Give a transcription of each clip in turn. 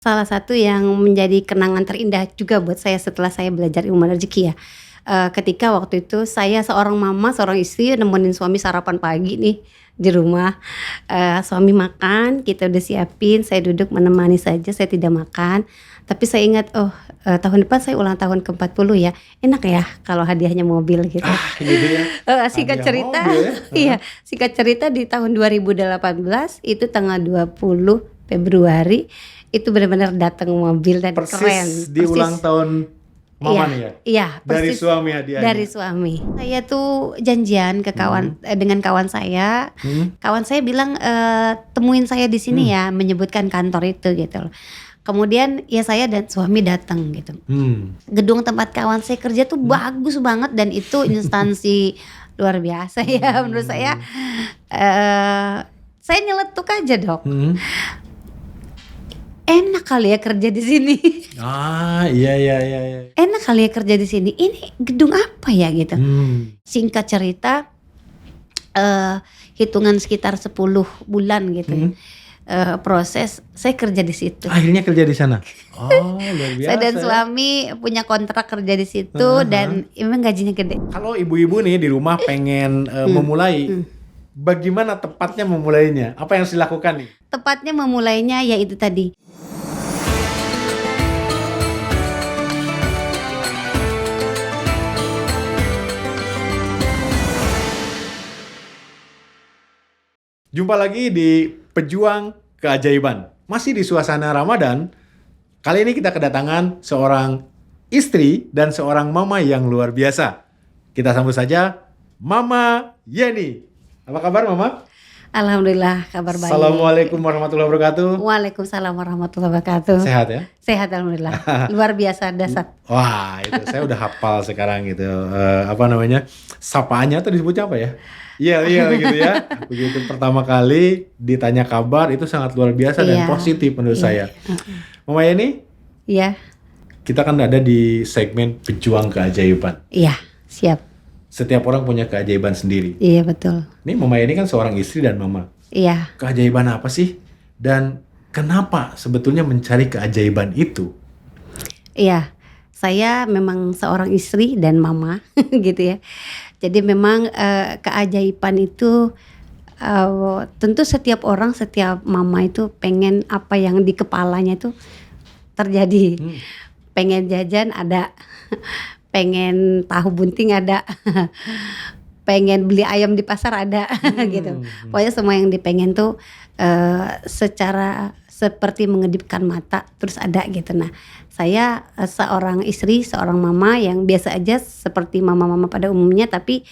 Salah satu yang menjadi kenangan terindah juga buat saya setelah saya belajar ilmu rezeki ya, ketika waktu itu saya seorang mama, seorang istri nemenin suami sarapan pagi nih di rumah, suami makan, kita udah siapin, saya duduk menemani saja, saya tidak makan. Tapi saya ingat, oh, tahun depan saya ulang tahun ke-40 ya, enak ya kalau hadiahnya mobil gitu. Gitu ya. Singkat Hadiah cerita mobil ya. iya, singkat cerita di tahun 2018 itu tanggal 20 Februari itu benar-benar datang mobil dan keren. Persis di ulang tahun Iya, mama nih ya? iya, Dari persis suami hadiahnya? dari suami. Saya tuh janjian ke dengan kawan saya. Kawan saya bilang, temuin saya di sini ya, menyebutkan kantor itu gitu loh. Kemudian ya saya dan suami datang gitu. Gedung tempat kawan saya kerja tuh bagus banget dan itu instansi luar biasa ya menurut saya. Saya nyeletuk aja, Dok. Enak kali ya kerja di sini. Iya. Enak kali ya kerja di sini. Ini gedung apa ya gitu. Singkat cerita, hitungan sekitar 10 bulan gitu. Proses saya kerja di situ. Akhirnya kerja di sana. Oh, luar biasa. Saya dan ya. suami punya kontrak kerja di situ dan emang gajinya gede. Kalau ibu-ibu nih di rumah pengen memulai, bagaimana tepatnya memulainya? Apa yang harus dilakukan nih? Tepatnya memulainya yaitu tadi. Jumpa lagi di Pejuang Keajaiban. Masih di suasana Ramadan. Kali ini kita kedatangan seorang istri dan seorang mama yang luar biasa. Kita sambut saja Mama Yeni. Apa kabar Mama? Alhamdulillah kabar baik. Assalamualaikum warahmatullahi wabarakatuh. Waalaikumsalam warahmatullahi wabarakatuh. Sehat ya? Sehat alhamdulillah. Luar biasa dasar. Wah, itu saya udah hafal sekarang gitu. Apa namanya? Sapaannya tuh disebutnya apa ya? Iya gitu ya. Begitu pertama kali ditanya kabar itu sangat luar biasa dan Iya. positif menurut saya. Mama Yeni, Iya. kita kan ada di segmen Pejuang Keajaiban. Iya, siap. Setiap orang punya keajaiban sendiri. Iya betul. Ini Mama Yeni kan seorang istri dan mama. Iya. Keajaiban apa sih? Dan kenapa sebetulnya mencari keajaiban itu? Iya. Saya memang seorang istri dan mama gitu ya. Jadi memang keajaiban itu tentu setiap orang, setiap mama itu pengen apa yang di kepalanya itu terjadi. Pengen jajan ada, pengen tahu bunting ada, pengen beli ayam di pasar ada gitu. Pokoknya semua yang dipengen tuh secara seperti mengedipkan mata terus ada gitu. Nah, saya seorang istri, seorang mama yang biasa aja seperti mama-mama pada umumnya, tapi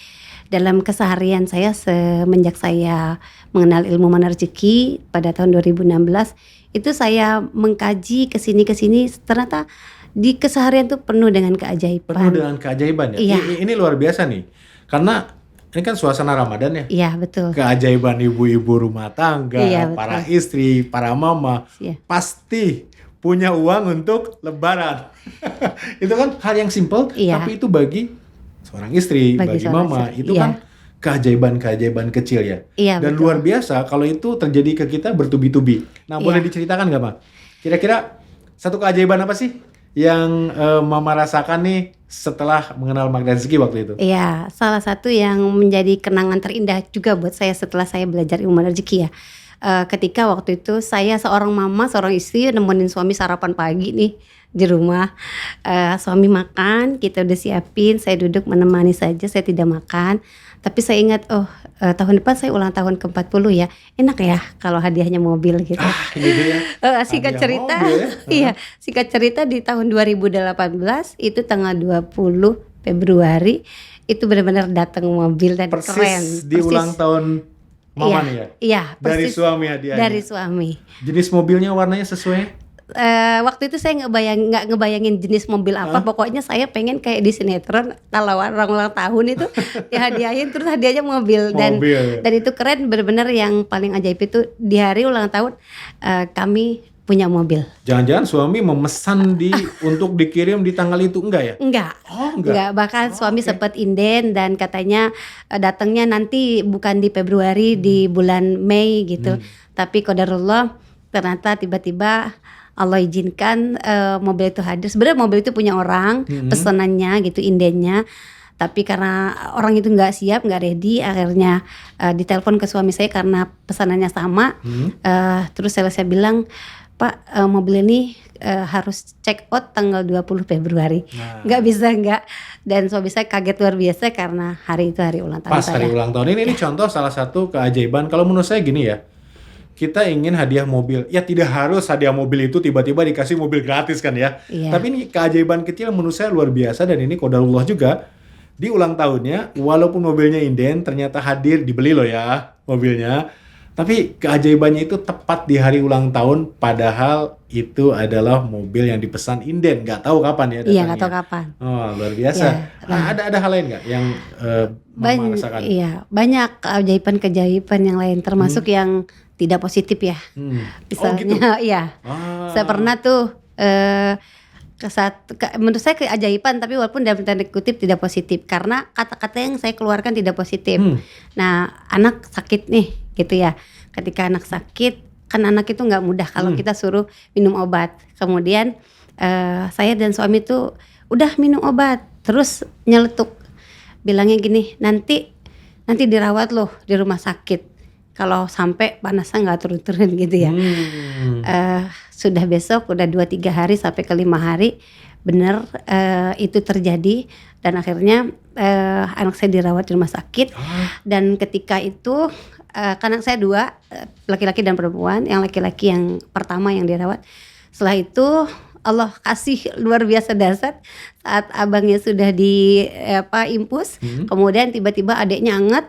dalam keseharian saya semenjak saya mengenal ilmu mana rezeki pada tahun 2016 itu saya mengkaji kesini ternyata di keseharian tuh penuh dengan keajaiban. Penuh dengan keajaiban ya. Iya. Ini luar biasa nih. Karena ini kan suasana Ramadan ya. Iya betul. Keajaiban ibu-ibu rumah tangga, Iya, betul. para istri, para mama, Iya. pasti punya uang untuk lebaran. Itu kan hal yang simpel, Iya. tapi itu bagi seorang istri, bagi seorang mama, istri, itu iya. kan keajaiban-keajaiban kecil ya. Iya, Dan betul. luar biasa kalau itu terjadi ke kita bertubi-tubi. Nah, boleh Iya. diceritakan nggak, Ma? Kira-kira satu keajaiban apa sih yang Mama rasakan nih setelah mengenal Magda Rezeki waktu itu? Iya, salah satu yang menjadi kenangan terindah juga buat saya setelah saya belajar ilmu rezeki ya. Ketika waktu itu saya seorang mama, seorang istri nemenin suami sarapan pagi nih di rumah. Suami makan, kita udah siapin, saya duduk menemani saja, saya tidak makan. Tapi saya ingat, oh, tahun depan saya ulang tahun ke-40 ya, enak ya kalau hadiahnya mobil gitu. Gitu ya. Singkat Hadiah cerita, mobil ya. iya, singkat cerita di tahun 2018 itu tanggal 20 Februari itu benar-benar datang mobil dan Persis keren. di ulang tahun mama Iya, nih ya? Iya, Dari persis suami hadiahnya? dari suami. Jenis mobilnya warnanya sesuai? Waktu itu saya nggak ngebayangin jenis mobil apa, pokoknya saya pengen kayak di sinetron kalau orang ulang tahun itu ya hadiahin terus hadiahnya mobil dan Mobil. dan itu keren bener-bener. Yang paling ajaib itu di hari ulang tahun kami punya mobil. Jangan-jangan suami memesan untuk dikirim di tanggal itu, enggak ya? Enggak. Oh, enggak. Bahkan suami oke. sempat inden dan katanya datangnya nanti bukan di Februari, di bulan Mei gitu. Tapi qadarullah ternyata tiba-tiba Allah izinkan mobil itu hadir. Sebenarnya mobil itu punya orang, pesanannya gitu, indennya. Tapi karena orang itu nggak siap, nggak ready, akhirnya ditelepon ke suami saya karena pesanannya sama. Terus saya bilang, Pak, mobil ini harus check out tanggal 20 Februari. Nggak bisa nggak. Dan suami saya kaget luar biasa karena hari itu hari ulang tahun Pas saya. hari ulang tahun ini contoh salah satu keajaiban. Kalau menurut saya gini ya, kita ingin hadiah mobil, ya tidak harus hadiah mobil itu tiba-tiba dikasih mobil gratis kan ya. Iya. Tapi ini keajaiban kecil menurut saya luar biasa, dan ini qadarullah juga. Di ulang tahunnya, walaupun mobilnya inden, ternyata hadir, dibeli loh ya mobilnya. Tapi keajaibannya itu tepat di hari ulang tahun, padahal itu adalah mobil yang dipesan inden, nggak tahu kapan ya datangnya. Iya, nggak tahu kapan. Oh, luar biasa. Ya, Nah, ada hal lain nggak yang Mama rasakan? Iya, banyak keajaiban-keajaiban yang lain, termasuk yang tidak positif ya. Misalnya, iya. Saya pernah tuh menurut saya keajaiban, tapi walaupun dalam tanda kutip tidak positif, karena kata-kata yang saya keluarkan tidak positif. Nah, anak sakit nih, gitu ya. Ketika anak sakit, kan anak itu nggak mudah kalau kita suruh minum obat. Kemudian saya dan suami tuh udah minum obat, terus nyeletuk, bilangnya gini, nanti dirawat loh di rumah sakit. Kalau sampai panasnya nggak turun-turun gitu ya. Sudah besok, udah 2-3 hari sampai ke 5 hari, bener itu terjadi. Dan akhirnya anak saya dirawat di rumah sakit. Dan ketika itu anak saya 2, laki-laki dan perempuan. Yang laki-laki yang pertama yang dirawat. Setelah itu Allah kasih luar biasa dasar saat abangnya sudah di impus. Kemudian tiba-tiba adiknya anget.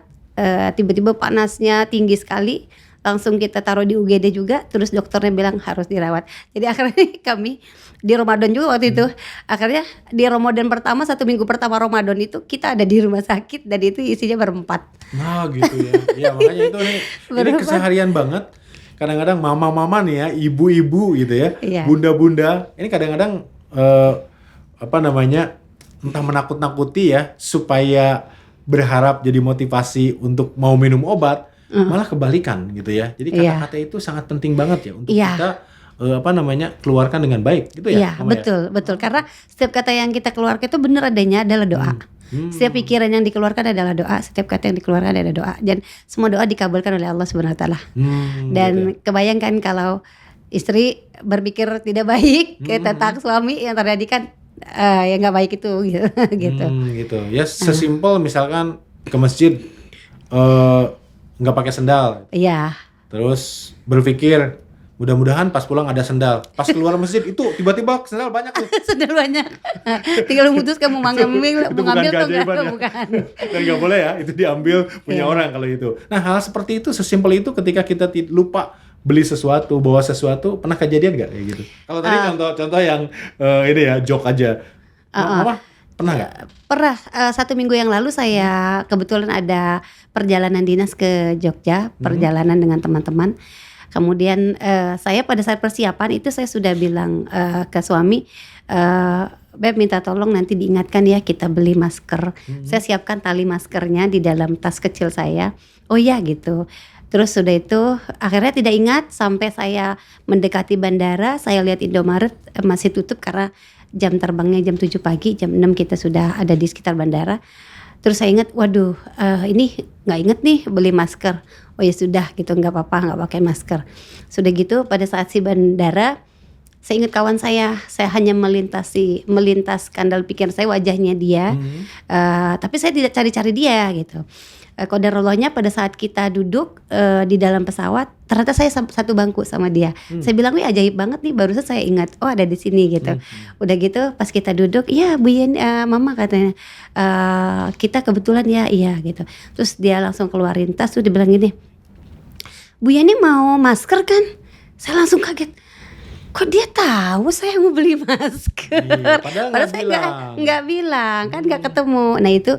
Tiba-tiba panasnya tinggi sekali, langsung kita taruh di UGD juga, terus dokternya bilang harus dirawat. Jadi akhirnya kami di Ramadan juga waktu itu, akhirnya di Ramadan pertama, 1 minggu pertama Ramadan itu kita ada di rumah sakit, dan itu isinya berempat. Nah gitu ya, ya makanya itu nih, ini keseharian banget. Kadang-kadang mama-mama nih ya, ibu-ibu gitu ya, bunda-bunda, ini kadang-kadang entah menakut-nakuti ya, supaya berharap jadi motivasi untuk mau minum obat, malah kebalikan gitu ya. Jadi kata-kata itu sangat penting banget ya untuk kita keluarkan dengan baik gitu ya. Iya, betul. Karena setiap kata yang kita keluarkan itu benar adanya adalah doa. Setiap pikiran yang dikeluarkan adalah doa, setiap kata yang dikeluarkan adalah doa, dan semua doa dikabulkan oleh Allah Subhanahu wa taala. Dan kebayangkan kalau istri berpikir tidak baik tentang suami, yang terjadi kan ya nggak baik itu gitu. Gitu. Ya sesimpel misalkan ke masjid nggak pakai sendal. Iya. Terus berpikir mudah-mudahan pas pulang ada sendal. Pas keluar masjid itu tiba-tiba sendal banyak tuh. Sendal banyak. Tinggal memutuskan mau ngambil atau enggak, bukan. Dan nggak boleh ya, itu diambil punya orang kalau itu. Nah, hal seperti itu, sesimpel itu ketika kita lupa beli sesuatu, bawa sesuatu, pernah kejadian nggak kayak gitu? Kalau tadi contoh yang ini ya, joke aja. Mama pernah nggak? Pernah. 1 minggu yang lalu saya kebetulan ada perjalanan dinas ke Jogja, perjalanan dengan teman-teman. Kemudian saya pada saat persiapan itu saya sudah bilang ke suami, Beb minta tolong nanti diingatkan ya kita beli masker. Saya siapkan tali maskernya di dalam tas kecil saya. Oh iya gitu. Terus sudah itu akhirnya tidak ingat sampai saya mendekati bandara, saya lihat Indomaret masih tutup karena jam terbangnya jam 7 pagi, jam 6 kita sudah ada di sekitar bandara. Terus saya ingat, waduh ini gak inget nih beli masker. Oh ya sudah gitu, gak apa-apa gak pakai masker. Sudah gitu pada saat si bandara, saya ingat kawan saya hanya melintaskan dalam pikiran saya wajahnya dia. Tapi saya tidak cari-cari dia gitu. Qadarallahnya pada saat kita duduk di dalam pesawat, ternyata saya satu bangku sama dia. Saya bilang, wih ajaib banget nih, barusan saya ingat, oh ada di sini gitu. Udah gitu pas kita duduk, iya Bu Yeni, Mama katanya, kita kebetulan ya, iya gitu. Terus dia langsung keluarin tas, tuh dia bilang gini, Bu Yeni mau masker kan? Saya langsung kaget. Kok dia tahu saya mau beli masker? Iya, padahal saya nggak bilang, kan nggak ketemu. Nah itu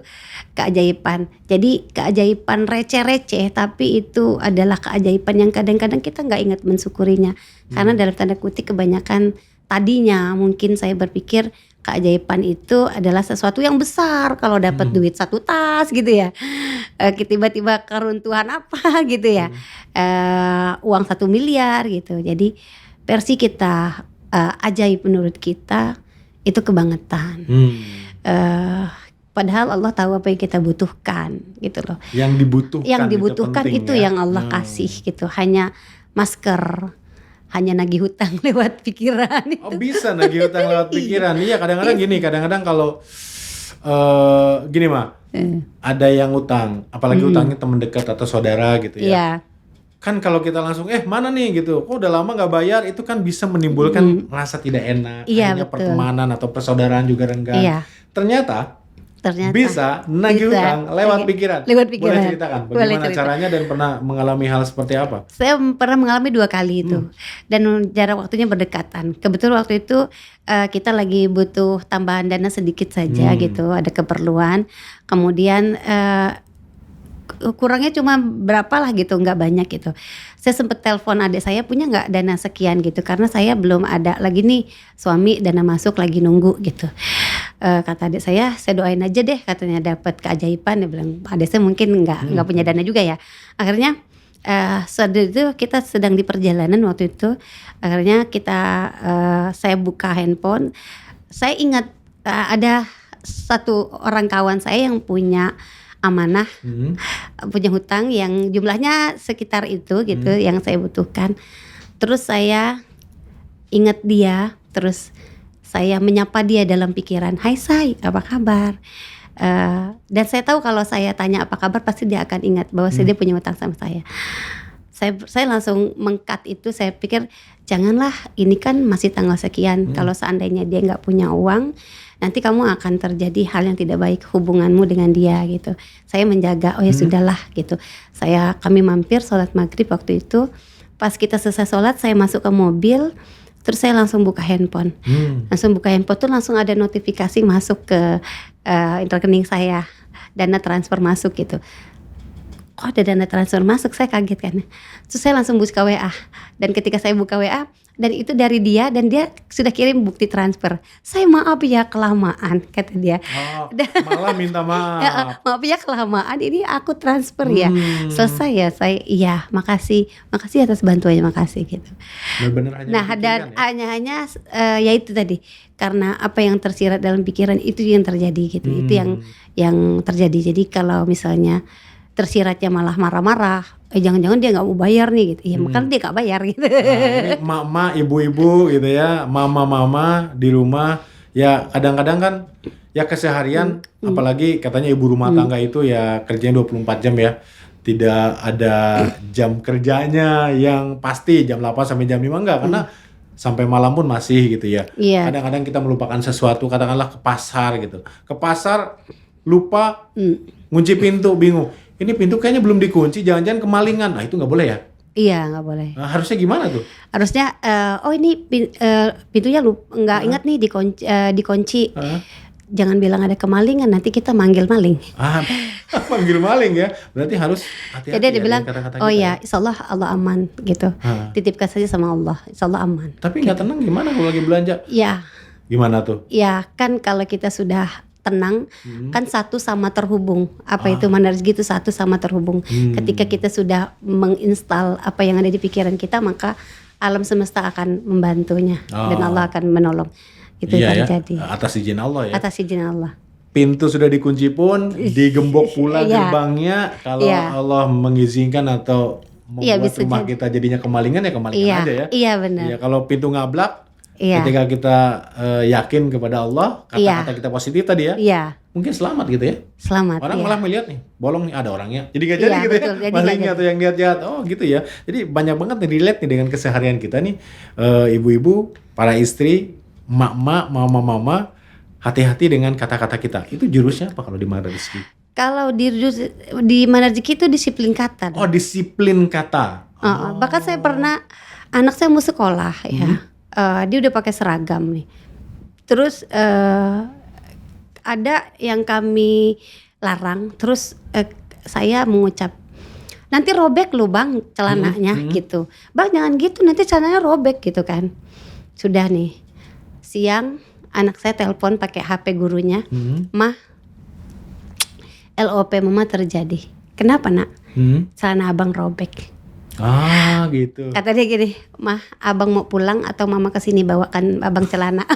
keajaiban. Jadi keajaiban receh-receh, tapi itu adalah keajaiban yang kadang-kadang kita nggak ingat mensyukurinya. Karena dalam tanda kutip kebanyakan tadinya mungkin saya berpikir keajaiban itu adalah sesuatu yang besar. Kalau dapat duit 1 tas gitu ya, tiba-tiba keruntuhan apa gitu ya, uang 1 miliar gitu. Jadi versi kita ajaib menurut kita itu kebangetan. Padahal Allah tahu apa yang kita butuhkan gitu loh. Yang dibutuhkan penting itu ya. yang Allah kasih gitu. Hanya masker, hanya nagih hutang lewat pikiran itu. Oh, bisa nagih hutang lewat pikiran. Iya, kadang-kadang gini, kadang-kadang kalau gini mah, ada yang utang, apalagi utangnya teman dekat atau saudara gitu ya. Iya. Kan kalau kita langsung mana nih gitu, kok udah lama nggak bayar, itu kan bisa menimbulkan rasa tidak enak, Iya, akhirnya betul. pertemanan atau persaudaraan juga renggang. Iya. Ternyata Ternyata bisa nagih bisa. hutang lewat Iya. pikiran. Lewat pikiran. Boleh ceritakan Boleh bagaimana cerita. caranya dan pernah mengalami hal seperti apa? Saya pernah mengalami 2 kali itu, dan jarak waktunya berdekatan. Kebetulan waktu itu kita lagi butuh tambahan dana sedikit saja gitu, ada keperluan. Kemudian kurangnya cuma berapa lah gitu, nggak banyak gitu. Saya sempet telepon adik saya, punya nggak dana sekian gitu, karena saya belum ada lagi nih suami, dana masuk lagi nunggu gitu. Kata adik saya doain aja deh katanya dapat keajaiban. Dia bilang adik saya mungkin nggak punya dana juga ya. Akhirnya saat itu kita sedang di perjalanan waktu itu. Akhirnya saya buka handphone. Saya ingat ada satu orang kawan saya yang punya amanah, punya hutang yang jumlahnya sekitar itu gitu yang saya butuhkan. Terus saya ingat dia, terus saya menyapa dia dalam pikiran, "Hai Say, apa kabar?" Dan saya tahu kalau saya tanya apa kabar pasti dia akan ingat bahwa dia punya hutang sama saya. Saya langsung meng-cut itu, saya pikir janganlah, ini kan masih tanggal sekian. Kalau seandainya dia nggak punya uang, nanti kamu akan terjadi hal yang tidak baik hubunganmu dengan dia gitu. Saya menjaga, oh ya sudahlah gitu. Kami mampir sholat maghrib waktu itu. Pas kita selesai sholat, saya masuk ke mobil, terus saya langsung buka handphone. Langsung buka handphone tuh langsung ada notifikasi masuk ke rekening saya, dana transfer masuk gitu. Kok ada dana transfer masuk, saya kaget kan. Terus saya langsung buka WA, dan ketika saya buka WA, dan itu dari dia, dan dia sudah kirim bukti transfer. Saya maaf ya kelamaan, kata dia. Oh, malah minta maaf. Ya, maaf ya kelamaan, ini aku transfer ya. Selesai ya, iya makasih atas bantuannya, makasih gitu. Benar-benar hanya Nah, dan hanya ya itu tadi, karena apa yang tersirat dalam pikiran itu yang terjadi gitu. Itu yang terjadi. Jadi kalau misalnya tersiratnya malah marah-marah, jangan-jangan dia nggak mau bayar nih gitu. Ya makanya dia nggak bayar gitu. Nah, ini mak-mak, ibu-ibu gitu ya, mama-mama di rumah ya, kadang-kadang kan ya keseharian, apalagi katanya ibu rumah tangga itu ya kerjanya 24 jam ya. Tidak ada jam kerjanya yang pasti jam 8 sampai jam 5, enggak, karena sampai malam pun masih gitu ya. Iya. Kadang-kadang kita melupakan sesuatu, katakanlah ke pasar gitu. Ke pasar lupa ngunci pintu, bingung. Ini pintu kayaknya belum dikunci, jangan-jangan kemalingan. Nah, itu nggak boleh ya? Iya, nggak boleh. Nah, harusnya gimana tuh? Harusnya oh ini pintunya nggak ingat nih dikunci. Jangan bilang ada kemalingan, nanti kita manggil maling. Manggil maling ya. Berarti harus hati-hati. Jadi dia ya bilang, dengan kata-kata oh kita ya, insyaallah Allah aman gitu. Titipkan saja sama Allah, insyaallah aman. Tapi nggak tenang gimana kalau lagi belanja? Ya, Gimana tuh? ya kan kalau kita sudah tenang, kan satu sama terhubung. Apa itu mana rezeki itu satu sama terhubung. Ketika kita sudah menginstal apa yang ada di pikiran kita, maka alam semesta akan membantunya dan Allah akan menolong. Itu Iya terjadi. ya, atas izin Allah ya. Atas izin Allah. Pintu sudah dikunci pun, digembok pula Iya. gerbangnya. Kalau Iya. Allah mengizinkan atau Iya, membuat bisa rumah jadi. kita jadinya kemalingan ya kemalingan Iya, aja ya. iya benar. Iya, kalau pintu ngablak, Iya. ketika kita yakin kepada Allah, kata-kata kita positif tadi ya, Iya, mungkin selamat gitu ya. selamat. Orang iya. malah melihat nih, bolong nih, ada orangnya. Jadi gak jadi Iya, gitu betul, ya, jadi nggak malingnya jadi. atau yang niat jahat. Oh gitu ya. Jadi banyak banget nih relate nih dengan keseharian kita nih, ibu-ibu, para istri, mak-mak, mama-mama, hati-hati dengan kata-kata kita. Itu jurusnya apa kalau di Mana Rezeki? Kalau di mana rezeki itu disiplin kata. Oh, disiplin kata. Bahkan saya pernah, anak saya mau sekolah ya, dia udah pakai seragam nih. Terus ada yang kami larang, terus saya mengucap, nanti robek loh bang celananya gitu. Bang jangan gitu, nanti celananya robek gitu kan. Sudah nih, siang anak saya telepon pakai HP gurunya, Mah, LOP mama terjadi. Kenapa nak? Celana abang robek. Gitu. Kata dia gini, "Mah, abang mau pulang atau mama kesini bawakan abang celana?"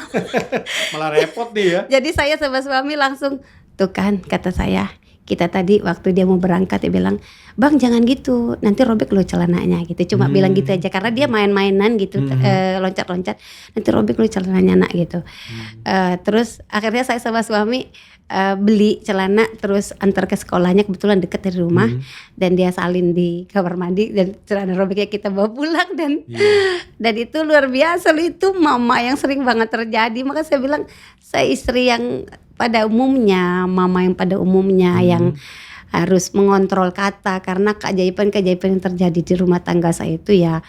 Malah repot nih ya. Jadi saya sama suami langsung, tuh kan kata saya, kita tadi waktu dia mau berangkat dia bilang, "Bang jangan gitu, nanti robek lo celananya," gitu. Cuma bilang gitu aja karena dia main-mainan gitu, loncat-loncat, "Nanti robek lo celananya nak," gitu. Terus akhirnya saya sama suami beli celana terus antar ke sekolahnya, kebetulan deket dari rumah, dan dia salin di kamar mandi dan celana robeknya kita bawa pulang dan itu luar biasa loh, itu mama yang sering banget terjadi. Maka saya bilang saya istri yang pada umumnya, mama yang pada umumnya yang harus mengontrol kata, karena keajaiban-keajaiban yang terjadi di rumah tangga saya itu ya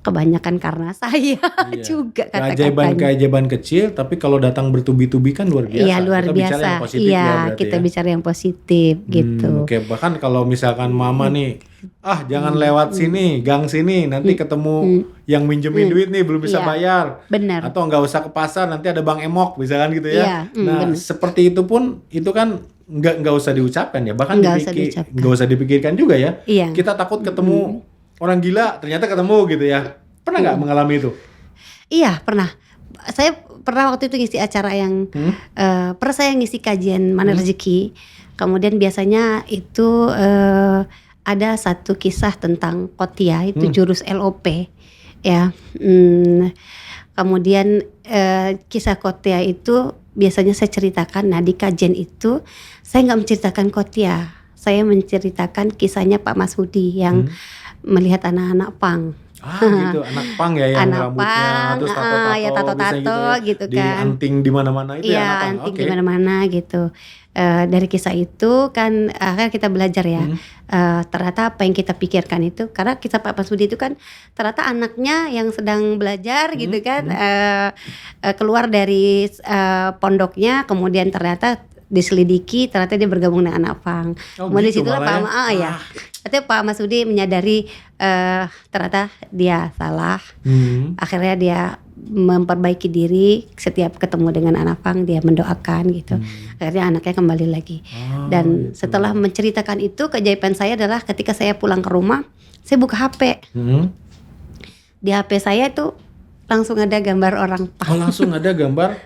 kebanyakan karena saya juga kata-katanya. Keajaiban kecil, tapi kalau datang bertubi-tubi kan luar biasa. Iya luar Kita biasa. bicara yang positif Iya ya berarti kita ya. bicara yang positif gitu. Oke, bahkan kalau misalkan mama nih, jangan lewat sini, gang sini, nanti ketemu yang minjemin duit nih belum bisa Iya, bayar. benar. Atau nggak usah ke pasar, nanti ada bang emok, misalkan gitu ya. Iya, Nah, benar. seperti itu pun itu kan nggak usah diucapkan ya, bahkan Nggak usah dipikirkan juga ya. Iya. Kita takut ketemu orang gila, ternyata ketemu gitu ya. Pernah nggak mengalami itu? Iya pernah. Saya pernah waktu itu ngisi acara yang pernah saya ngisi kajian Mana Rezeki. Kemudian biasanya itu ada satu kisah tentang Qotiah, itu jurus LOP ya. Kemudian kisah Qotiah itu biasanya saya ceritakan. Nah di kajian itu saya nggak menceritakan Qotiah, saya menceritakan kisahnya Pak Masudi yang melihat anak-anak pang. Gitu, anak pang ya yang Anak rambutnya pang, terus tato-tato, ya tato-tato bisa gitu di kan. anting di mana-mana itu ya anak pang. Anting Oke. di mana-mana gitu. Dari kisah itu kan akhirnya kita belajar ya. Ternyata apa yang kita pikirkan itu, karena kisah Pak Masudi itu kan ternyata anaknya yang sedang belajar gitu kan, keluar dari pondoknya, kemudian ternyata diselidiki, ternyata dia bergabung dengan anak pang. Kemudian Gitu disitulah malah ya. Artinya Pak Masudi menyadari ternyata dia salah. Akhirnya dia memperbaiki diri, setiap ketemu dengan anak pang dia mendoakan gitu. Akhirnya anaknya kembali lagi. Dan setelah menceritakan itu, keajaiban saya adalah ketika saya pulang ke rumah, saya buka HP. Di HP saya itu langsung ada gambar orang pang. Langsung ada gambar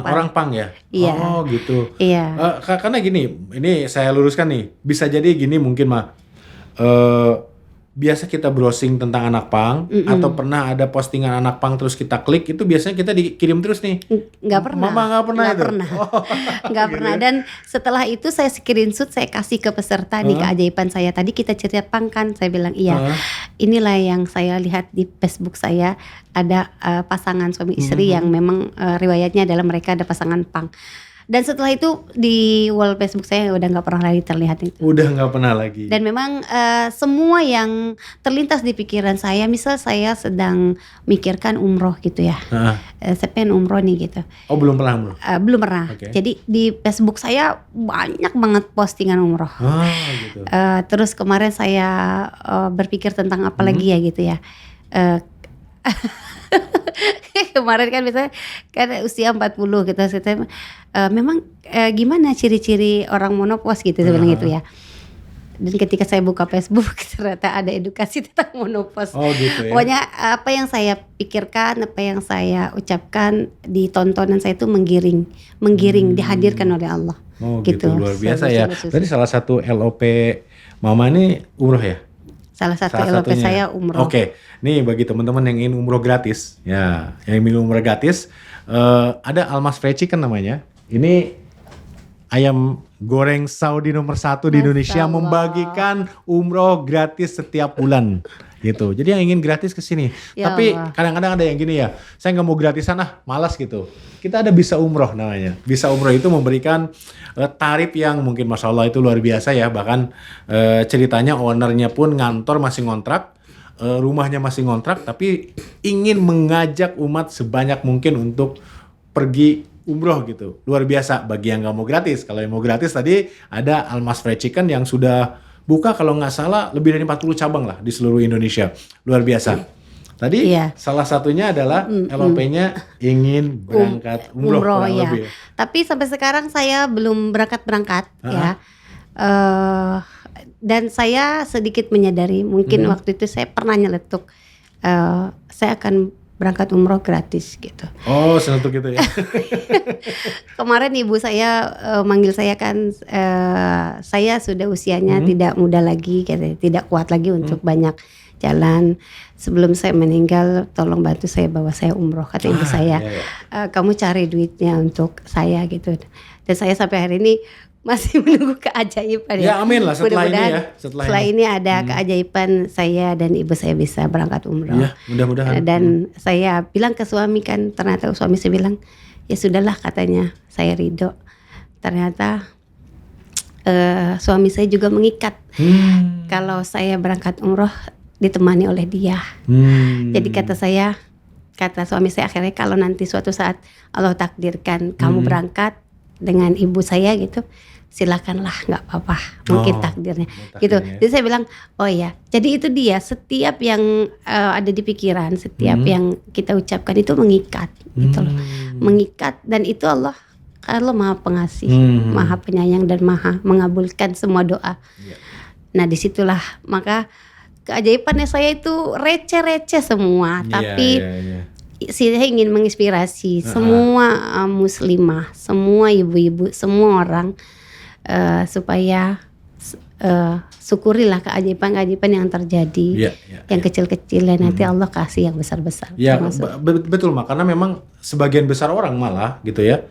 orang pang ya? Iya. Gitu. Iya. Karena gini, ini saya luruskan nih, bisa jadi gini mungkin mah. Biasa kita browsing tentang anak pang atau pernah ada postingan anak pang terus kita klik, itu biasanya kita dikirim terus nih. Nggak pernah. Mama nggak pernah Nggak itu? pernah. Nggak Gitu pernah. ya? Dan setelah itu saya screenshot, saya kasih ke peserta di keajaiban saya. Tadi kita cerita pang kan, saya bilang iya. Inilah yang saya lihat di Facebook saya, ada pasangan suami istri yang memang riwayatnya adalah mereka ada pasangan pang. Dan setelah itu di wall Facebook saya udah nggak pernah lagi terlihat itu. Udah nggak pernah lagi. Dan memang semua yang terlintas di pikiran saya, misal saya sedang mikirkan umroh gitu ya, saya pengen umroh nih gitu. Oh belum pernah bro? Belum pernah. Oke. Jadi di Facebook saya banyak banget postingan umroh. Gitu. Terus kemarin saya berpikir tentang apa lagi ya gitu ya. Kemarin kan misalnya kan usia 40 gitu, saya memang gimana ciri-ciri orang monopos gitu, saya bilang gitu ya. Dan ketika saya buka Facebook ternyata ada edukasi tentang monopos. Gitu ya. Pokoknya apa yang saya pikirkan, apa yang saya ucapkan di tontonan saya itu menggiring, dihadirkan oleh Allah. Gitu, luar biasa ya. Berarti salah satu LOP Mama ini umroh ya? Salah satu LOP saya umroh. Oke, nih bagi teman-teman yang ingin umroh gratis, ya, yang ingin umroh gratis, ada Almas Fried Chicken namanya. Ini ayam goreng Saudi nomor 1 di Indonesia, membagikan umroh gratis setiap bulan, gitu. Jadi yang ingin gratis ke sini. Ya Tapi Allah. kadang-kadang ada yang gini ya, saya nggak mau gratisan malas gitu. Kita ada Bisa Umroh namanya. Bisa Umroh itu memberikan tarif yang mungkin Masya Allah itu luar biasa ya. Bahkan ceritanya ownernya pun ngantor masih ngontrak, rumahnya masih ngontrak, tapi ingin mengajak umat sebanyak mungkin untuk pergi umroh gitu. Luar biasa bagi yang nggak mau gratis. Kalau yang mau gratis tadi ada Almas Fried Chicken yang sudah buka kalau nggak salah lebih dari 40 cabang lah di seluruh Indonesia. Luar biasa. Tadi salah satunya adalah LOP-nya ingin berangkat umroh kurang ya. lebih. Tapi sampai sekarang saya belum berangkat ya. eh dan saya sedikit menyadari mungkin waktu itu saya pernah nyeletuk, saya akan berangkat umroh gratis gitu. Oh, seletuk itu ya. Kemarin ibu saya manggil saya kan, saya sudah usianya tidak muda lagi, katanya, tidak kuat lagi untuk banyak jalan. Sebelum saya meninggal, tolong bantu saya bawa saya umroh, kata ibu saya. Iya, iya. Kamu cari duitnya untuk saya gitu. Dan saya sampai hari ini masih menunggu keajaiban Ya, amin lah setelah ini Mudah-mudahan ya, setelah ini ada keajaiban saya dan ibu saya bisa berangkat umroh. Iya, mudah-mudahan. Dan saya bilang ke suami kan, ternyata suami saya bilang, ya sudahlah katanya, saya ridho. Ternyata suami saya juga mengikat kalau saya berangkat umroh ditemani oleh dia. Jadi kata suami saya akhirnya, kalau nanti suatu saat Allah takdirkan kamu berangkat dengan ibu saya gitu, silakanlah, nggak apa-apa, mungkin takdirnya gitu. Jadi saya bilang, oh ya, jadi itu dia, setiap yang ada di pikiran, setiap yang kita ucapkan itu mengikat gitu loh, mengikat, dan itu Allah maha pengasih, maha penyayang, dan maha mengabulkan semua doa. Nah disitulah maka keajaibannya saya itu receh-receh semua, tapi saya ingin menginspirasi semua muslimah, semua ibu-ibu, semua orang, supaya syukurilah keajaiban-keajaiban yang terjadi, yang kecil-kecil, dan nanti Allah kasih yang besar-besar. Ya, betul Mak, karena memang sebagian besar orang malah gitu ya,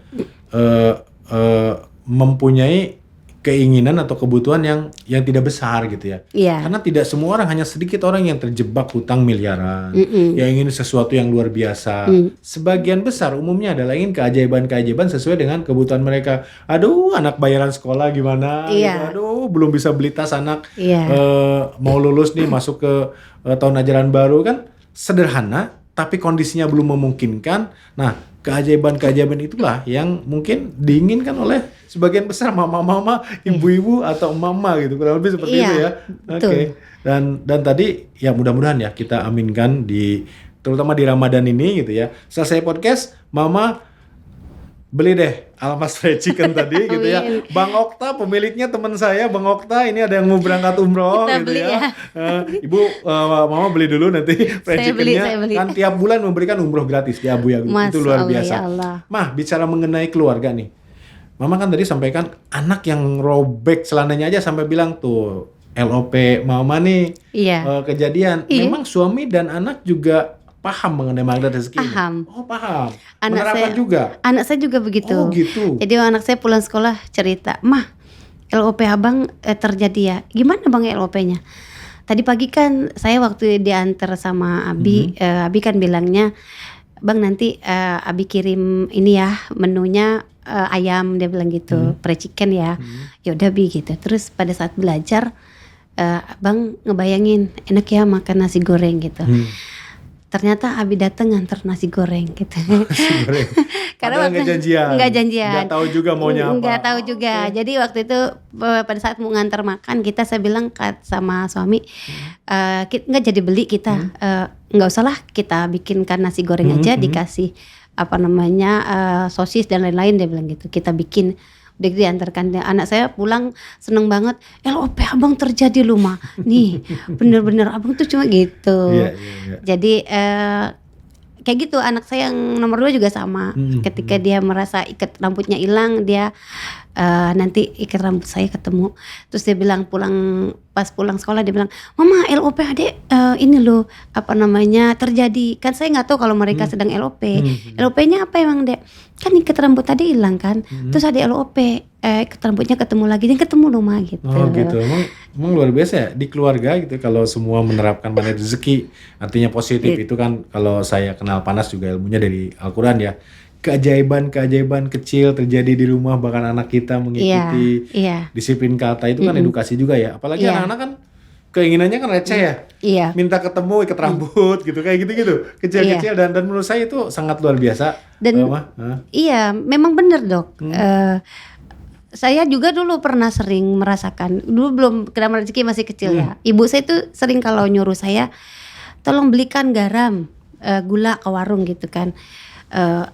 mempunyai keinginan atau kebutuhan yang tidak besar gitu ya. Karena tidak semua orang, hanya sedikit orang yang terjebak hutang miliaran, yang ingin sesuatu yang luar biasa. Sebagian besar umumnya adalah ingin keajaiban-keajaiban sesuai dengan kebutuhan mereka. Aduh, anak bayaran sekolah gimana? Gitu. Aduh, belum bisa beli tas anak. Mau lulus nih, masuk ke tahun ajaran baru, kan sederhana, tapi kondisinya belum memungkinkan. Nah, keajaiban-keajaiban itulah yang mungkin diinginkan oleh sebagian besar mama-mama, ibu-ibu atau mama gitu, kurang lebih seperti itu ya. Oke. Dan tadi ya mudah-mudahan ya kita aminkan terutama di Ramadan ini gitu ya. Selesai podcast, mama beli deh Almas Fried Chicken tadi gitu ya. Bang Okta pemiliknya teman saya, Bang Okta, ini ada yang mau berangkat umroh kita gitu beli ya. Ibu, mama beli dulu nanti fried chickennya. Kan tiap bulan memberikan umroh gratis di Abu Dhabi. Itu luar biasa. Ya, Mah, bicara mengenai keluarga nih. Mama kan tadi sampaikan anak yang robek celananya aja sampai bilang tuh LOP mama nih kejadian. Memang suami dan anak juga paham mengenai magnet rezeki? Paham. Oh, paham. Menerapkan juga? Anak saya juga begitu. Oh, gitu. Jadi anak saya pulang sekolah cerita, "Mah, LOP abang terjadi ya." "Gimana bang LOP-nya?" "Tadi pagi kan saya waktu diantar sama Abi, Abi kan bilangnya, Bang nanti Abi kirim ini ya menunya ayam," dia bilang gitu, fried chicken ya. Ya udah Bi gitu. Terus pada saat belajar, Bang ngebayangin enak ya makan nasi goreng gitu. Ternyata Abi datang nganter nasi goreng gitu. Nasi goreng. Karena nggak janjian. Nggak tahu juga maunya apa. Nggak tahu juga. Jadi waktu itu pada saat mau nganter makan, saya bilang sama suami, nggak jadi beli kita, nggak usah lah kita bikinkan nasi goreng aja, dikasih sosis dan lain-lain, dia bilang gitu. Kita bikin. Udah diantarkan, anak saya pulang seneng banget, LOP abang terjadi lu mah, nih bener-bener abang tuh cuma gitu. Jadi kayak gitu, anak saya yang nomor 2 juga sama. Ketika dia merasa ikat rambutnya hilang, dia nanti ikat rambut saya ketemu, terus dia bilang pas pulang sekolah dia bilang, "Mama LOP adek ini loh terjadi." Kan saya nggak tahu kalau mereka sedang LOP. LOP-nya apa emang dek? Kan ikat rambut tadi hilang kan, terus ada LOP, ikat rambutnya ketemu lagi, dan ketemu loh mah gitu. Oh gitu, emang luar biasa ya di keluarga gitu kalau semua menerapkan magnet rezeki, artinya positif. Itu kan kalau saya kenal Panas juga ilmunya dari Al-Quran ya. Keajaiban kecil terjadi di rumah, bahkan anak kita mengikuti disiplin kata itu kan edukasi juga ya. Apalagi anak-anak kan keinginannya kan receh ya. Minta ketemu ikat rambut gitu, kayak gitu-gitu. Kecil-kecil dan menurut saya itu sangat luar biasa. Dan iya, memang benar Dok. Saya juga dulu pernah sering merasakan, dulu belum kena rezeki, masih kecil ya. Ibu saya itu sering kalau nyuruh saya, tolong belikan garam, gula ke warung gitu kan.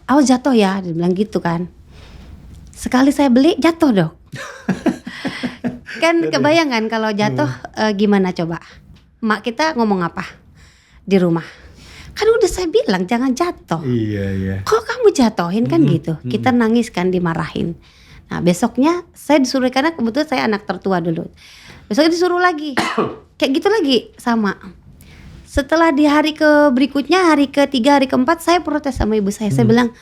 Awas jatuh ya, dia bilang gitu kan. Sekali saya beli jatuh Dok. Kan kebayangan kalau jatuh gimana coba? Mak kita ngomong apa di rumah? Kan udah saya bilang jangan jatuh. Iya. Kok kamu jatuhin kan gitu. Kita nangis kan, dimarahin. Nah besoknya saya disuruh, karena kebetulan saya anak tertua dulu. Besoknya disuruh lagi. Kayak gitu lagi sama. Setelah di hari berikutnya, hari ketiga, hari keempat, saya protes sama ibu saya. Saya bilang,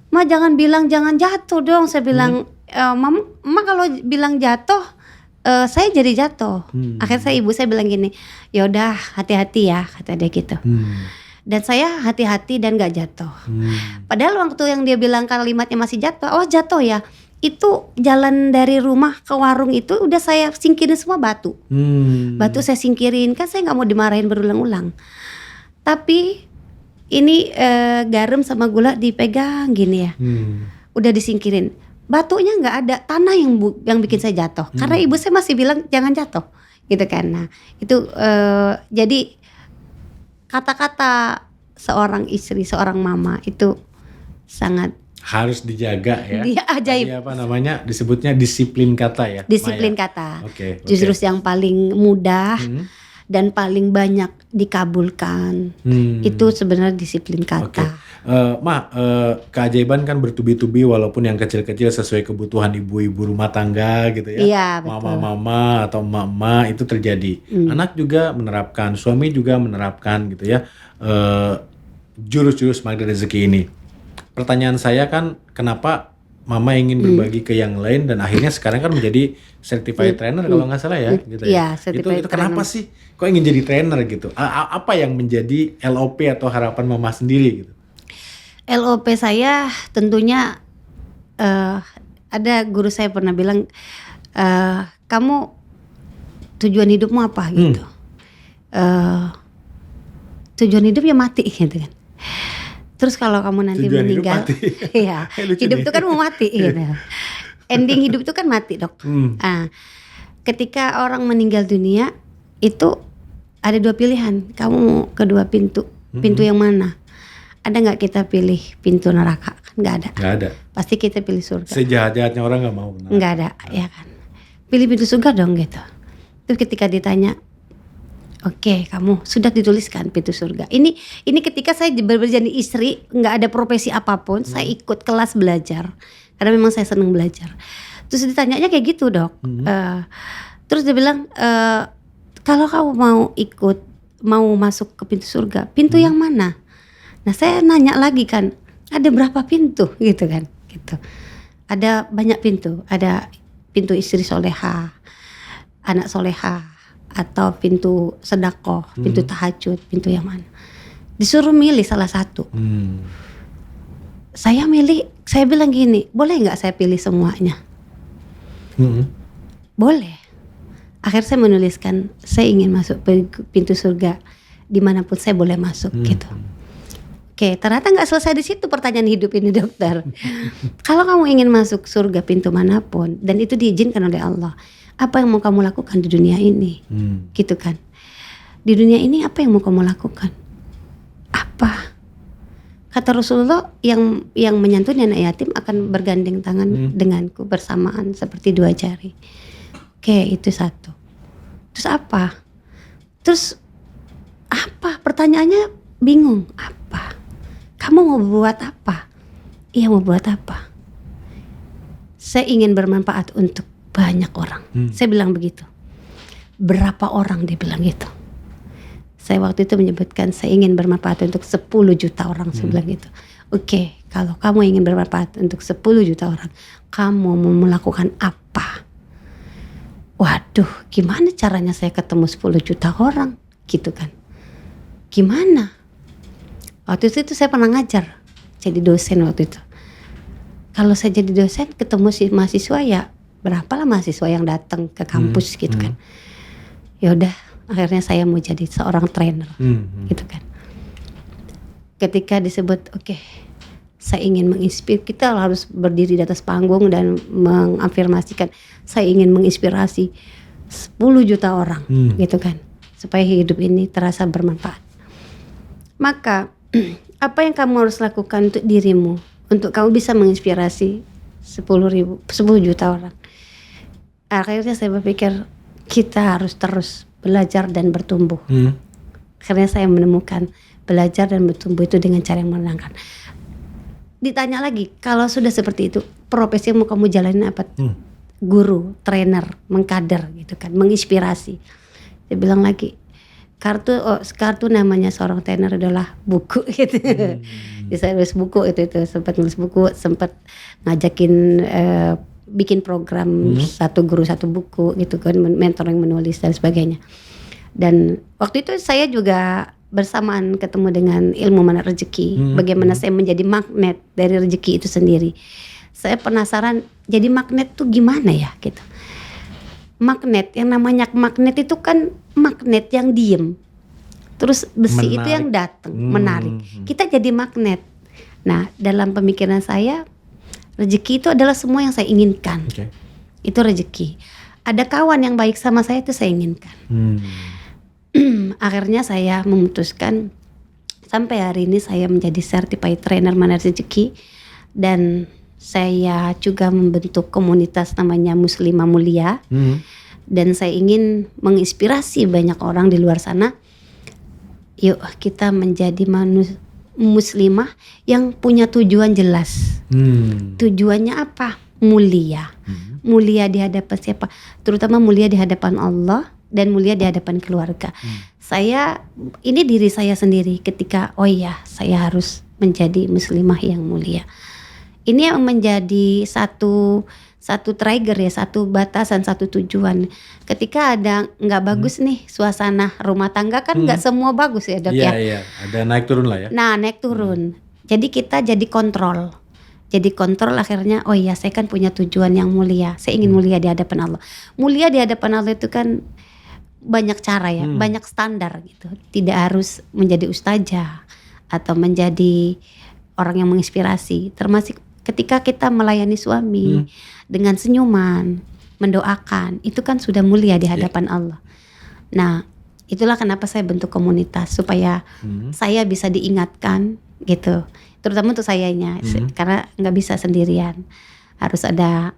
Ma jangan bilang jangan jatuh dong. Saya bilang, Mama kalau bilang jatuh, saya jadi jatuh. Akhirnya ibu saya bilang gini, yaudah hati-hati ya, kata dia gitu. Dan saya hati-hati dan gak jatuh. Padahal waktu yang dia bilang kalimatnya masih jatuh, oh jatuh ya. Itu jalan dari rumah ke warung itu udah saya singkirin semua batu. Batu saya singkirin, kan saya gak mau dimarahin berulang-ulang. Tapi ini garam sama gula dipegang gini ya. Udah disingkirin. Batunya nggak ada, tanah yang bikin saya jatuh. Karena ibu saya masih bilang jangan jatuh, gitu kan. Nah itu jadi kata-kata seorang istri, seorang mama itu sangat harus dijaga ya. Dia ajaib. Tadi apa namanya? Disebutnya disiplin kata ya. Disiplin Maya. kata. Oke. Justru yang paling mudah dan paling banyak dikabulkan itu sebenarnya disiplin kata. Keajaiban kan bertubi-tubi, walaupun yang kecil-kecil sesuai kebutuhan ibu-ibu rumah tangga gitu ya. Iya, betul. Mama-mama atau emak-emak itu terjadi. Anak juga menerapkan, suami juga menerapkan gitu ya. Jurus-jurus magnet rezeki ini. Pertanyaan saya kan, kenapa Mama ingin berbagi ke yang lain dan akhirnya sekarang kan menjadi certified trainer kalau nggak salah ya, gitu ya. Iya, Itu kenapa sih kok ingin jadi trainer gitu? Apa yang menjadi LOP atau harapan Mama sendiri gitu? LOP saya tentunya ada guru saya pernah bilang, kamu tujuan hidupmu apa gitu. Tujuan hidup ya mati gitu kan. Terus kalau kamu nanti Tujuan meninggal, ya hidup itu kan mau mati gitu. Ending hidup itu kan mati, Dok. Ketika orang meninggal dunia itu ada dua pilihan. Kamu mau kedua pintu. Pintu yang mana? Ada nggak kita pilih pintu neraka? Kan nggak ada. Nggak ada. Pasti kita pilih surga. Sejahat-jahatnya orang nggak mau. Nggak ada, ya kan. Pilih pintu surga dong gitu. Terus ketika ditanya, oke, kamu sudah dituliskan pintu surga. Ini ketika saya berjadi istri, nggak ada profesi apapun, saya ikut kelas belajar karena memang saya senang belajar. Terus ditanyanya kayak gitu, Dok. Terus dia bilang, kalau kamu mau masuk ke pintu surga, pintu yang mana? Nah saya nanya lagi kan, ada berapa pintu gitu kan? Gitu. Ada banyak pintu. Ada pintu istri soleha, anak soleha, atau pintu sedekah, pintu tahajud, pintu yang mana? Disuruh milih salah satu. Saya bilang gini, boleh nggak saya pilih semuanya? Boleh. Akhirnya saya menuliskan, saya ingin masuk pintu surga dimanapun saya boleh masuk gitu. Oke, ternyata nggak selesai di situ pertanyaan hidup ini, dokter. Kalau kamu ingin masuk surga pintu manapun dan itu diizinkan oleh Allah, apa yang mau kamu lakukan di dunia ini? Gitu kan. Di dunia ini apa yang mau kamu lakukan? Apa? Kata Rasulullah, yang menyantuni anak yatim akan bergandeng tangan denganku bersamaan seperti dua jari. Oke, itu satu. Terus apa? Terus apa? Pertanyaannya bingung. Apa? Kamu mau buat apa? Iya, mau buat apa? Saya ingin bermanfaat untuk banyak orang. Saya bilang begitu. Berapa orang dia bilang gitu? Saya waktu itu menyebutkan saya ingin bermanfaat untuk 10 juta orang. Saya bilang gitu. Oke, kalau kamu ingin bermanfaat untuk 10 juta orang, kamu mau melakukan apa? Waduh, gimana caranya saya ketemu 10 juta orang? Gitu kan. Gimana? Waktu itu saya pernah ngajar. Jadi dosen waktu itu. Kalau saya jadi dosen ketemu si mahasiswa ya, berapa lah mahasiswa yang datang ke kampus gitu kan. Ya udah, akhirnya saya mau jadi seorang trainer gitu kan. Ketika disebut oke, saya ingin menginspirasi, kita harus berdiri di atas panggung dan mengafirmasikan saya ingin menginspirasi 10 juta orang gitu kan, supaya hidup ini terasa bermanfaat. Maka apa yang kamu harus lakukan untuk dirimu, untuk kamu bisa menginspirasi 10 juta orang? Akhirnya saya berpikir kita harus terus belajar dan bertumbuh. Akhirnya saya menemukan belajar dan bertumbuh itu dengan cara yang menyenangkan. Ditanya lagi, kalau sudah seperti itu, profesi yang mau kamu jalanin apa? Guru, trainer, mengkader gitu kan, menginspirasi. Dia bilang lagi, kartu namanya seorang trainer adalah buku gitu. Jadi saya nulis buku itu sempat nulis buku, sempat ngajakin bikin program satu guru satu buku gitu kan, mentoring menulis dan sebagainya. Dan waktu itu saya juga bersamaan ketemu dengan ilmu mana rezeki, bagaimana saya menjadi magnet dari rezeki itu sendiri. Saya penasaran jadi magnet tuh gimana ya gitu. Magnet, yang namanya magnet itu kan magnet yang diem, terus besi itu yang datang menarik. Kita jadi magnet. Nah, dalam pemikiran saya, rezeki itu adalah semua yang saya inginkan. Itu rezeki. Ada kawan yang baik sama saya itu saya inginkan. Akhirnya saya memutuskan sampai hari ini saya menjadi certified trainer mana rezeki, dan saya juga membentuk komunitas namanya Muslimah Mulia. Dan saya ingin menginspirasi banyak orang di luar sana. Yuk kita menjadi muslimah yang punya tujuan jelas. Tujuannya apa? Mulia. Mulia di hadapan siapa? Terutama mulia di hadapan Allah dan mulia di hadapan keluarga. Saya, ini diri saya sendiri ketika saya harus menjadi muslimah yang mulia. Ini yang menjadi satu trigger ya, satu batasan, satu tujuan. Ketika ada nggak bagus nih suasana rumah tangga kan nggak semua bagus ya Dok ya. Iya, ada naik turun lah ya. Nah naik turun. Jadi kita jadi kontrol. Jadi kontrol akhirnya saya kan punya tujuan yang mulia. Saya ingin mulia di hadapan Allah. Mulia di hadapan Allah itu kan banyak cara ya, banyak standar gitu. Tidak harus menjadi ustazah atau menjadi orang yang menginspirasi. Termasuk ketika kita melayani suami dengan senyuman, mendoakan, itu kan sudah mulia di hadapan Allah. Nah, itulah kenapa saya bentuk komunitas supaya saya bisa diingatkan gitu. Terutama untuk sayanya, karena nggak bisa sendirian. Harus ada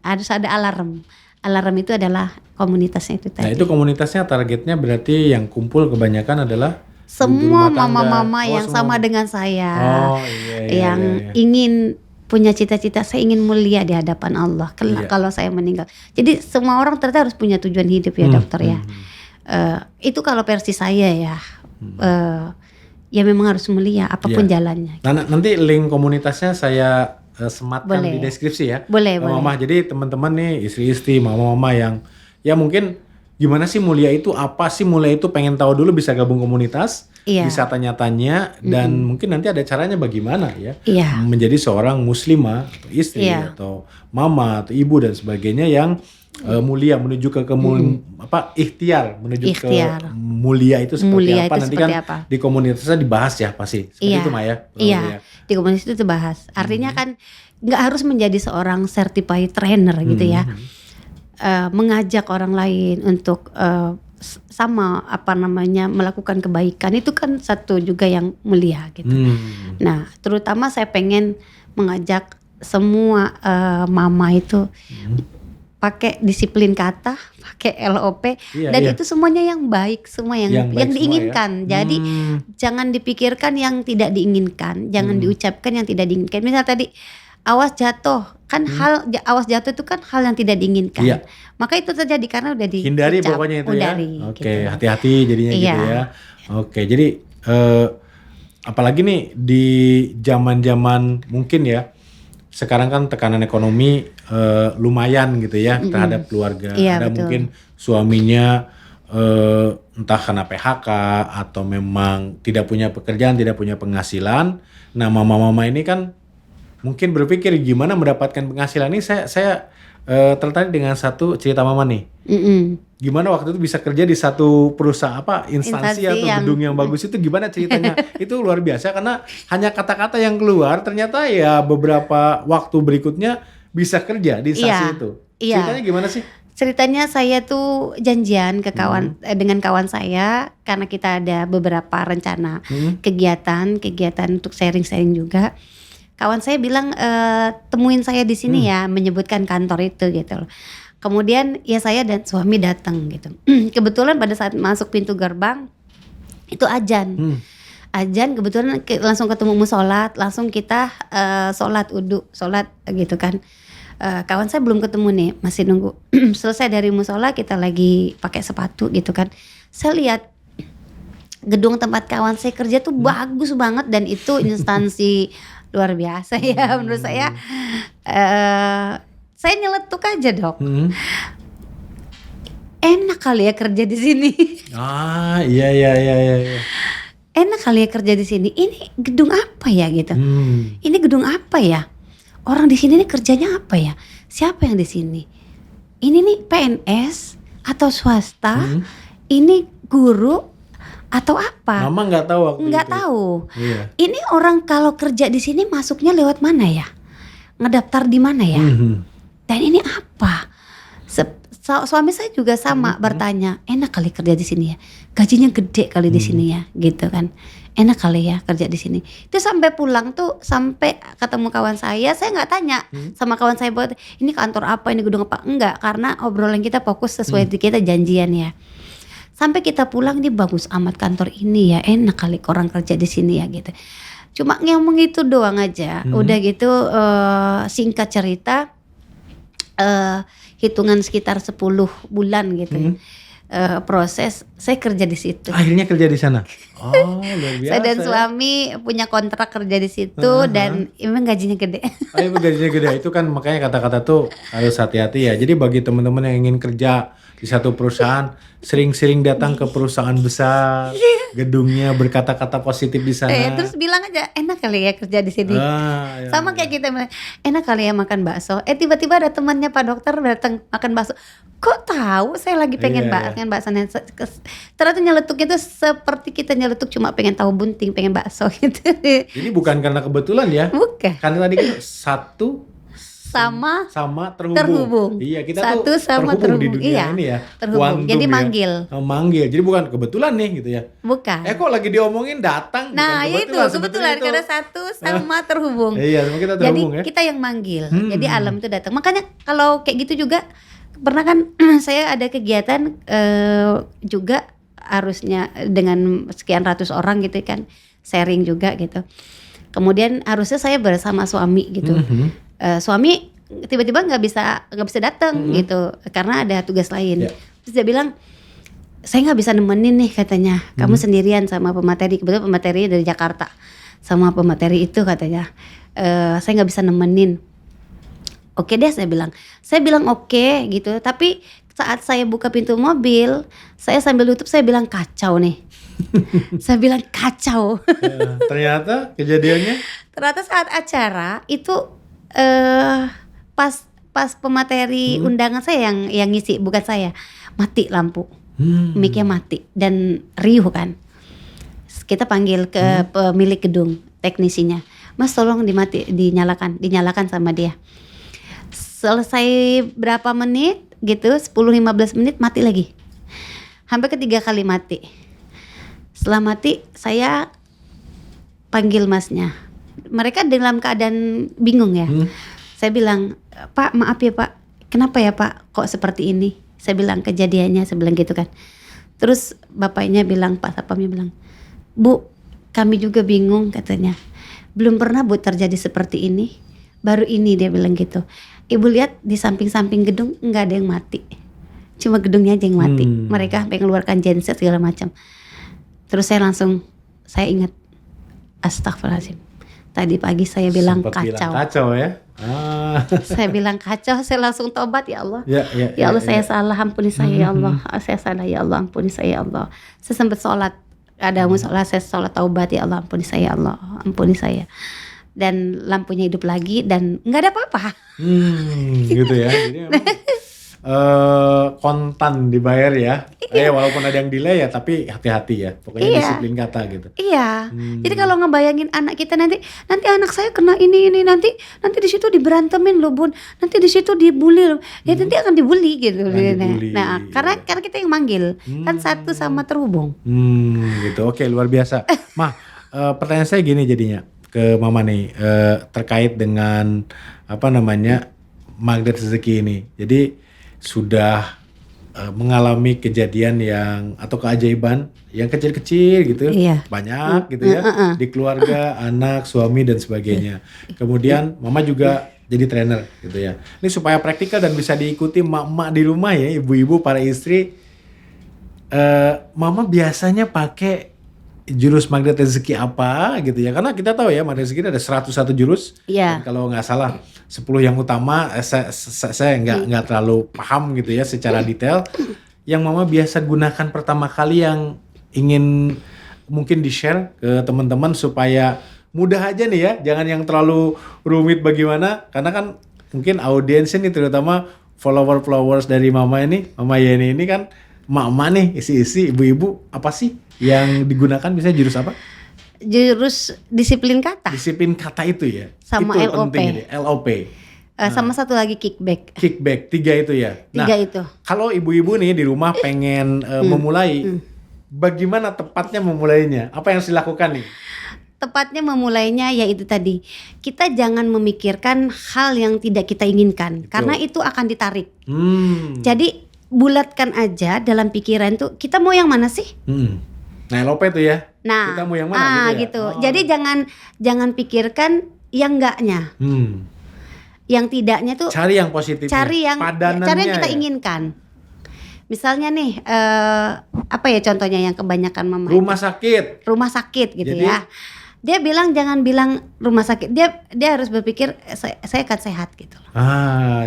harus ada alarm. Alarm itu adalah komunitasnya itu tadi. Nah, itu komunitasnya targetnya berarti yang kumpul kebanyakan adalah semua mama-mama yang sama dengan saya, yang ingin punya cita-cita, saya ingin mulia di hadapan Allah kalau saya meninggal. Jadi semua orang ternyata harus punya tujuan hidup ya dokter ya. Itu kalau versi saya ya, ya memang harus mulia apapun jalannya. Nah, nanti link komunitasnya saya sematkan di deskripsi ya. Boleh. Mama, jadi teman-teman nih istri-istri, mama-mama yang ya mungkin gimana sih mulia itu, apa sih mulia itu, pengen tahu dulu bisa gabung komunitas, bisa tanya-tanya, dan mungkin nanti ada caranya bagaimana ya menjadi seorang muslimah atau istri atau mama atau ibu dan sebagainya yang mulia menuju ke ikhtiar menuju ke mulia itu seperti mulia apa, itu nanti seperti kan apa? Di komunitasnya dibahas ya pasti seperti itu Maya. Di komunitas itu dibahas. Artinya kan nggak harus menjadi seorang certified trainer gitu ya. Mengajak orang lain untuk melakukan kebaikan itu kan satu juga yang mulia gitu. Nah, terutama saya pengen mengajak semua mama itu pakai disiplin kata, pakai LOP, dan itu semuanya yang baik, semua yang diinginkan. Jadi jangan dipikirkan yang tidak diinginkan, jangan diucapkan yang tidak diinginkan. Misalnya tadi awas jatuh, kan awas jatuh itu kan hal yang tidak diinginkan. Maka itu terjadi karena udah hindari pokoknya itu ya. Oke, hati-hati jadinya gitu ya. Oke, jadi apalagi nih di zaman-zaman mungkin ya, sekarang kan tekanan ekonomi lumayan gitu ya terhadap keluarga. Ada betul. Mungkin suaminya entah kena PHK atau memang tidak punya pekerjaan, tidak punya penghasilan. Nah, mama-mama ini kan mungkin berpikir gimana mendapatkan penghasilan ini. Saya tertarik dengan satu cerita mama nih. Gimana waktu itu bisa kerja di satu perusahaan instansi atau gedung yang bagus, itu gimana ceritanya? Itu luar biasa karena hanya kata-kata yang keluar ternyata ya beberapa waktu berikutnya bisa kerja di instansi itu. Ceritanya gimana sih? Ceritanya saya tuh janjian ke dengan kawan saya karena kita ada beberapa rencana kegiatan untuk sharing-sharing juga. Kawan saya bilang temuin saya di sini ya, menyebutkan kantor itu gitu loh. Kemudian ya saya dan suami datang gitu. Kebetulan pada saat masuk pintu gerbang itu azan. Azan kebetulan langsung ketemu musola, langsung kita sholat wudu, sholat gitu kan. Kawan saya belum ketemu nih, masih nunggu. Selesai dari musola kita lagi pakai sepatu gitu kan. Saya lihat gedung tempat kawan saya kerja tuh bagus banget dan itu instansi luar biasa ya menurut saya. Saya nyeletuk aja, Dok. Enak kali ya kerja di sini. Iya. Enak kali ya kerja di sini. Ini gedung apa ya gitu? Ini gedung apa ya? Orang di sini nih kerjanya apa ya? Siapa yang di sini? Ini nih PNS atau swasta? Ini guru atau apa? Mama nggak tahu waktu Nggak itu. tahu. Iya. Ini orang kalau kerja di sini masuknya lewat mana ya? Ngedaftar di mana ya? Dan ini apa? Suami saya juga sama bertanya, enak kali kerja di sini ya, gajinya gede kali di sini ya, gitu kan, enak kali ya kerja di sini. Itu sampai pulang tuh, sampai ketemu kawan saya nggak tanya sama kawan saya buat ini kantor apa, ini gedung apa, enggak, karena obrolan kita fokus sesuai kita janjian ya. Sampai kita pulang, ini bagus amat kantor ini ya, enak kali orang kerja di sini ya gitu. Cuma ngomong itu doang aja, udah gitu singkat cerita. Hitungan sekitar 10 bulan gitu proses saya kerja di situ. Akhirnya kerja di sana. Oh, luar biasa. Saya dan suami punya kontrak kerja di situ dan emang gajinya gede. Ayo gajinya gede itu kan makanya kata-kata tuh harus hati-hati ya. Jadi bagi teman-teman yang ingin kerja di satu perusahaan, sering-sering datang ke perusahaan besar, gedungnya berkata-kata positif di sana. Terus bilang aja enak kali ya kerja di sini. Sama kayak kita bilang enak kali ya makan bakso. Tiba-tiba ada temannya Pak Dokter datang makan bakso. Kok tahu saya lagi pengen makan bakso. Ternyata nyeletuknya tuh seperti kita nyeletuk cuma pengen tahu bunting, pengen bakso gitu. Jadi bukan karena kebetulan ya. Bukan. Karena tadi kan satu sama terhubung. Iya, kita satu tuh sama terhubung di dunia ini ya. Terhubung. Jadi manggil. Manggil. Jadi bukan kebetulan nih gitu ya. Bukan. Kok lagi diomongin datang. Nah bukan itu kebetulan karena satu sama terhubung. Iya, sama kita terhubung. Jadi kita yang manggil. Jadi alam itu datang. Makanya kalau kayak gitu juga pernah kan saya ada kegiatan juga harusnya dengan sekian ratus orang gitu kan, sharing juga gitu. Kemudian harusnya saya bersama suami gitu. Suami tiba-tiba nggak bisa datang gitu karena ada tugas lain. Terus dia bilang saya nggak bisa nemenin nih katanya. Kamu sendirian sama pemateri, kebetulan pemateri dari Jakarta sama pemateri itu katanya. Saya nggak bisa nemenin. Oke deh saya bilang oke gitu. Tapi saat saya buka pintu mobil, saya sambil tutup saya bilang kacau nih. Saya bilang kacau. Ternyata kejadiannya? Ternyata saat acara itu pas pemateri undangan saya yang ngisi, bukan saya, mati lampu, mic-nya mati dan riuh kan. Kita panggil ke pemilik gedung, teknisinya, Mas tolong dinyalakan sama dia. Selesai berapa menit gitu, 10-15 menit mati lagi, hampir ketiga kali mati. Setelah mati saya panggil masnya. Mereka dalam keadaan bingung ya. Saya bilang, Pak maaf ya Pak, kenapa ya Pak kok seperti ini? Saya bilang kejadiannya, saya bilang gitu kan. Terus bapaknya bilang, Pak Satpamnya bilang, Bu kami juga bingung katanya. Belum pernah Bu terjadi seperti ini, baru ini dia bilang gitu. Ibu lihat di samping-samping gedung nggak ada yang mati, cuma gedungnya aja yang mati. Mereka sampai mengeluarkan genset segala macam. Terus saya ingat, astagfirullahaladzim. Tadi pagi saya bilang Sempat kacau. Bilang kacau ya. Saya bilang kacau, saya langsung tobat ya Allah. Ya Allah saya salah, ampuni saya ya Allah. Saya salah ya Allah, ampuni saya ya Allah. Saya sempat sholat, ada musola saya sholat taubat ya Allah, ampuni saya ya Allah, ampuni saya. Dan lampunya hidup lagi dan nggak ada apa-apa. Gitu ya. Jadi memang kontan dibayar ya. Walaupun ada yang delay ya, tapi hati-hati ya. Pokoknya disiplin kata gitu. Iya. Jadi kalau ngebayangin anak kita nanti anak saya kena ini nanti di situ diberantemin loh Bun. Nanti di situ dibully loh. Ya nanti akan dibully gitu. Nah, karena kita yang manggil. Kan satu sama terhubung. Gitu. Oke, luar biasa. Mah, pertanyaan saya gini jadinya ke Mama nih, terkait dengan magnet rezeki ini. Jadi sudah mengalami kejadian yang atau keajaiban yang kecil-kecil gitu, Iya. banyak gitu ya, di keluarga, anak, suami dan sebagainya. Kemudian mama juga jadi trainer gitu ya. Ini supaya praktikal dan bisa diikuti emak-emak di rumah ya, ibu-ibu, para istri. Mama biasanya pakai jurus magnet rezeki apa gitu ya, karena kita tahu ya magnet rezeki ada 101 jurus. Iya. Dan kalau nggak salah 10 yang utama, saya nggak terlalu paham gitu ya secara detail. Yang mama biasa gunakan pertama kali yang ingin mungkin di share ke teman-teman supaya mudah aja nih ya, jangan yang terlalu rumit bagaimana, karena kan mungkin audiensnya nih terutama followers dari mama ini, Mama Yeni ini kan emak-emak nih, isi-isi, ibu-ibu, apa sih yang digunakan, biasanya jurus apa? Jurus disiplin kata Disiplin kata itu ya? sama itu LOP. penting ini, LOP. Sama satu lagi kickback. Kickback, 3 itu ya? Tiga itu. Kalau ibu-ibu nih di rumah pengen memulai, bagaimana tepatnya memulainya? Apa yang harus dilakukan nih? Tepatnya memulainya yaitu tadi, kita jangan memikirkan hal yang tidak kita inginkan, karena itu akan ditarik. Jadi bulatkan aja dalam pikiran tuh, kita mau yang mana sih? Nah, LOP itu ya. Nah, kita mau yang mana gitu. ya? Jadi jangan pikirkan yang enggaknya. Yang tidaknya tuh Cari yang positifnya. cari yang kita ya? inginkan. Misalnya nih, apa ya contohnya yang kebanyakan mama? Rumah sakit gitu Jadi, ya. Dia bilang jangan bilang rumah sakit. Dia harus berpikir saya akan sehat gitu loh.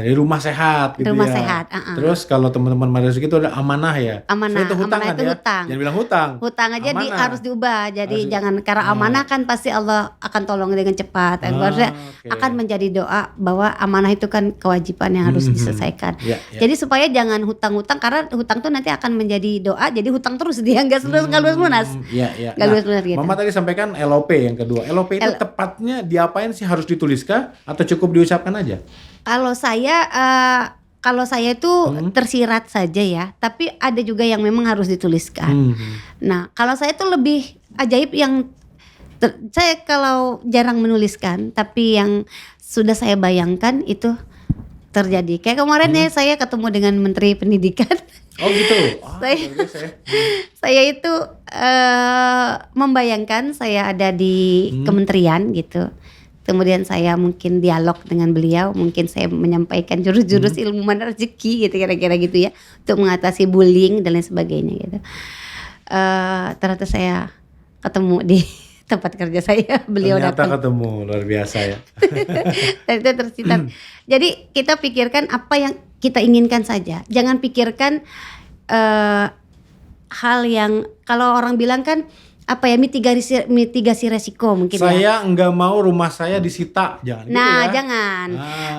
di rumah sehat gitu Rumah ya. sehat, Terus kalau teman-teman rezeki itu ada amanah ya. Amanah, So, itu hutang amanah kan itu ya? hutang. Jangan bilang hutang. Hutang aja Amanah. harus diubah. Jadi Harus jangan, karena amanah kan pasti Allah akan tolong dengan cepat. Maksudnya oke. akan menjadi doa bahwa amanah itu kan kewajiban yang harus diselesaikan. Ya. Jadi supaya jangan hutang-hutang, karena hutang tuh nanti akan menjadi doa, jadi hutang terus dia nggak lunas lunas. Iya. Nggak lunas lunas gitu. Mama tadi sampaikan LOP yang kedua. LOP itu tepatnya diapain sih, harus dituliskah atau cukup diucapkan aja? Kalau saya itu tersirat saja ya, tapi ada juga yang memang harus dituliskan. Nah, kalau saya itu lebih ajaib yang saya kalau jarang menuliskan, tapi yang sudah saya bayangkan itu terjadi. Kayak kemarin ya saya ketemu dengan Menteri Pendidikan. Oh gitu. Saya itu membayangkan saya ada di kementerian gitu. Kemudian saya mungkin dialog dengan beliau, mungkin saya menyampaikan jurus-jurus ilmu mana rezeki gitu, kira-kira gitu ya, untuk mengatasi bullying dan lain sebagainya gitu. Ternyata saya ketemu di tempat kerja saya, beliau Ternyata datang. ketemu, luar biasa ya. Dan itu tercipta. Jadi kita pikirkan apa yang kita inginkan saja, jangan pikirkan hal yang, kalau orang bilang kan apa ya, mitigasi resiko mungkin ya. Saya nggak mau rumah saya disita, jangan gitu ya. Jangan.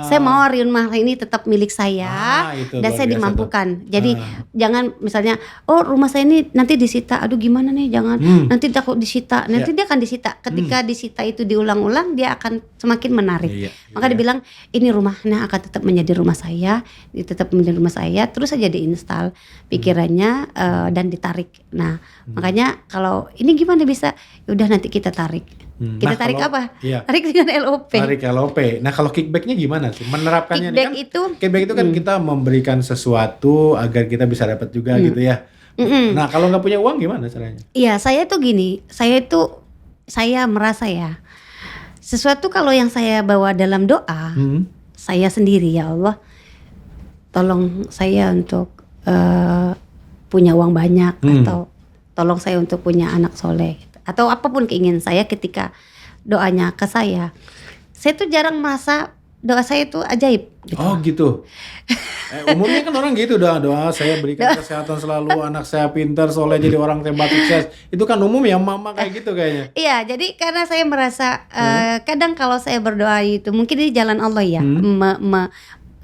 Saya mau rumah ini tetap milik saya itu dan luar saya biasa dimampukan. Jadi jangan misalnya, oh rumah saya ini nanti disita, aduh gimana nih, jangan. Nanti takut disita, nanti dia akan disita. Ketika disita itu diulang-ulang, dia akan semakin menarik. Maka dibilang ini rumahnya akan tetap menjadi rumah saya, tetap menjadi rumah saya, terus saja diinstal pikirannya dan ditarik. Nah, makanya kalau ini gimana bisa? Udah nanti kita tarik. Kita tarik apa? Tarik dengan LOP. Tarik LOP. Nah, kalau kickbacknya gimana sih? Menerapkannya kickback itu kan kita memberikan sesuatu agar kita bisa dapat juga gitu ya. Nah, kalau nggak punya uang gimana caranya? Iya, saya tuh gini. Saya merasa ya, sesuatu kalau yang saya bawa dalam doa, saya sendiri, ya Allah, tolong saya untuk punya uang banyak, atau tolong saya untuk punya anak soleh, atau apapun keinginan saya ketika doanya ke saya tuh jarang merasa doa saya itu ajaib gitu. Oh gitu. Umumnya kan orang gitu, doa saya berikan kesehatan selalu, anak saya pintar, soleh, jadi orang tembak sukses. Itu kan umum ya, mama kayak gitu kayaknya. Iya, jadi karena saya merasa kadang kalau saya berdoa itu mungkin ini jalan Allah ya,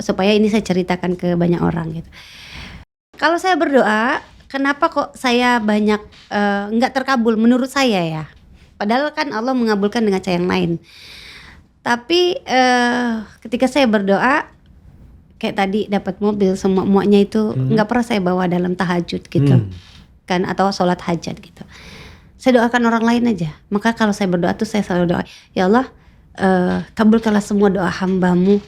supaya ini saya ceritakan ke banyak orang gitu. Kalau saya berdoa, kenapa kok saya banyak nggak terkabul menurut saya ya? Padahal kan Allah mengabulkan dengan cara yang lain. Tapi ketika saya berdoa, kayak tadi dapat mobil, semuanya itu nggak pernah saya bawa dalam tahajud gitu, kan, atau sholat hajat gitu. Saya doakan orang lain aja. Maka kalau saya berdoa tuh saya selalu doa, ya Allah, kabulkanlah semua doa hambamu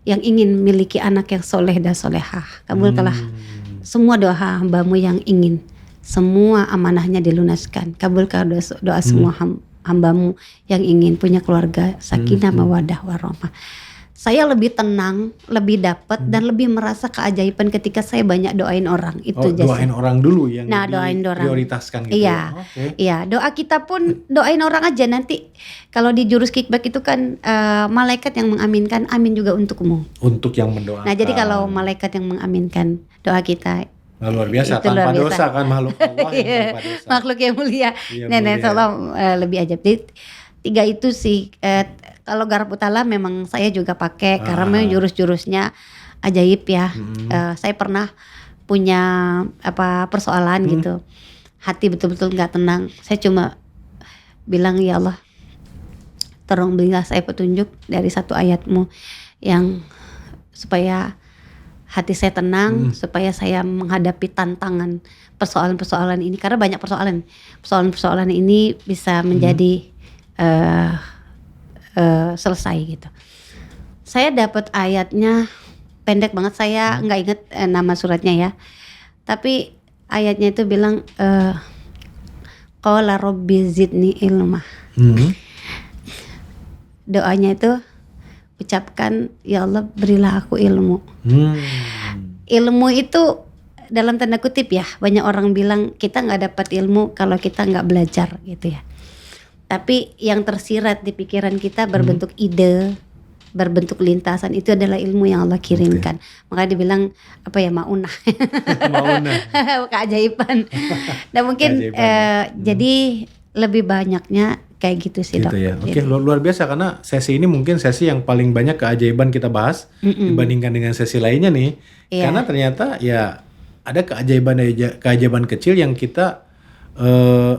yang ingin memiliki anak yang soleh dan solehah. Kabulkanlah semua doa hambamu yang ingin semua amanahnya dilunaskan. Kabulkan doa semua hambamu yang ingin punya keluarga sakinah mawadah warahmah. Saya lebih tenang, lebih dapat dan lebih merasa keajaiban ketika saya banyak doain orang. Itu doain orang dulu yang doain orang. Prioritaskan gitu. Iya, iya. Doa kita pun doain orang aja. Nanti kalau di jurus kickback itu kan malaikat yang mengaminkan, amin juga untukmu. Untuk yang mendoakan. Nah jadi kalau malaikat yang mengaminkan doa kita, luar biasa, tanpa dosa kan, makhluk Allah yang tanpa dosa. Makhluk yang mulia. Iya, Nenek Allah lebih ajaib. Jadi 3 itu sih. Kalau garap utala memang saya juga pakai karena memang jurus-jurusnya ajaib ya. Saya pernah punya persoalan gitu, hati betul-betul nggak tenang. Saya cuma bilang, ya Allah, tolong berilah saya petunjuk dari satu ayatmu yang supaya hati saya tenang, supaya saya menghadapi tantangan persoalan-persoalan ini, karena banyak persoalan ini bisa menjadi selesai gitu. Saya dapat ayatnya pendek banget, saya nggak inget nama suratnya ya, tapi ayatnya itu bilang qala rabbi zidni ilma. Doanya itu ucapkan, ya Allah berilah aku ilmu. Ilmu itu dalam tanda kutip ya, banyak orang bilang kita nggak dapat ilmu kalau kita nggak belajar gitu ya. Tapi yang tersirat di pikiran kita berbentuk ide, berbentuk lintasan, itu adalah ilmu yang Allah kirimkan. Makanya dibilang maunah. Maunah. Keajaiban. Nah mungkin jadi lebih banyaknya kayak gitu sih gitu Dok. Ya. Oke, luar biasa, karena sesi ini mungkin sesi yang paling banyak keajaiban kita bahas dibandingkan dengan sesi lainnya nih. Karena ternyata ya ada keajaiban kecil yang kita